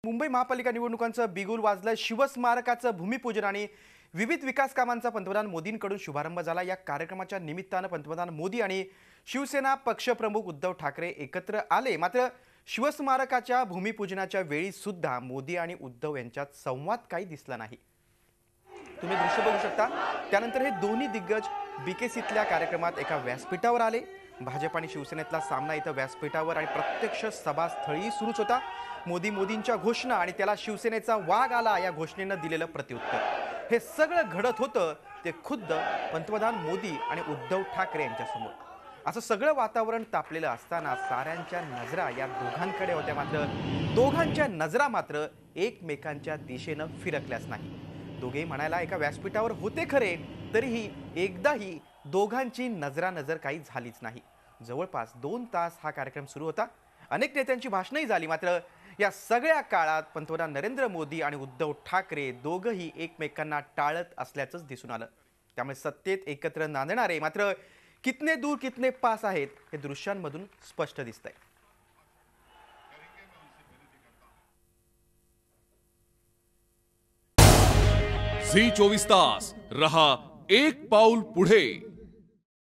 मुंबई महापालिका निवडणुकांचं बिगुल वाजलं। शिवस्मारकाचं भूमिपूजन आणि विविध विकास कामांचा पंतप्रधान मोदींकडून शुभारंभ झाला। या कार्यक्रमाच्या निमित्तानं पंतप्रधान मोदी आणि शिवसेना पक्षप्रमुख उद्धव ठाकरे एकत्र आले। मात्र शिवस्मारकाच्या भूमिपूजनाच्या वेळी सुद्धा मोदी आणि उद्धव यांच्यात संवाद काही दिसला नाही। तुम्ही दृश्य बघू शकता। त्यानंतर हे दोन्ही दिग्गज बीकेसीतल्या कार्यक्रमात एका व्यासपीठावर आले। भाजप आणि शिवसेनेतला सामना इथं व्यासपीठावर आणि प्रत्यक्ष सभास्थळी सुरूच होता। मोदींच्या घोषणा आणि त्याला शिवसेनेचा वाग आला या घोषणेनं दिलेलं प्रत्युत्तर। हे सगळं घडत होतं ते खुद्द पंतप्रधान मोदी आणि उद्धव ठाकरे यांच्यासमोर। असं सगळं वातावरण तापलेलं असताना साऱ्यांच्या नजरा या दोघांकडे होत्या। मात्र दोघांच्या नजरा मात्र एकमेकांच्या दिशेनं फिरकल्याच नाही। दोघेही म्हणायला एका व्यासपीठावर होते खरे, तरीही एकदाही दोघांची नजरानजर काही झालीच नाही। जवळपास 2 तास हा कार्यक्रम सुरू होता। अनेक नेत्यांची भाषणंही झाली। मात्र या सगळ्या काळात पंतप्रधान नरेंद्र मोदी आणि उद्धव ठाकरे दोघंही एकमेकांना टाळत असल्याचंच दिसून आलं। त्यामुळे सत्तेत एकत्र नांदणारे मात्र कितने दूर कितने पास आहेत हे दृश्यांमधून स्पष्ट दिसतंय। झी 24 तास रहा एक पाऊल पुढे।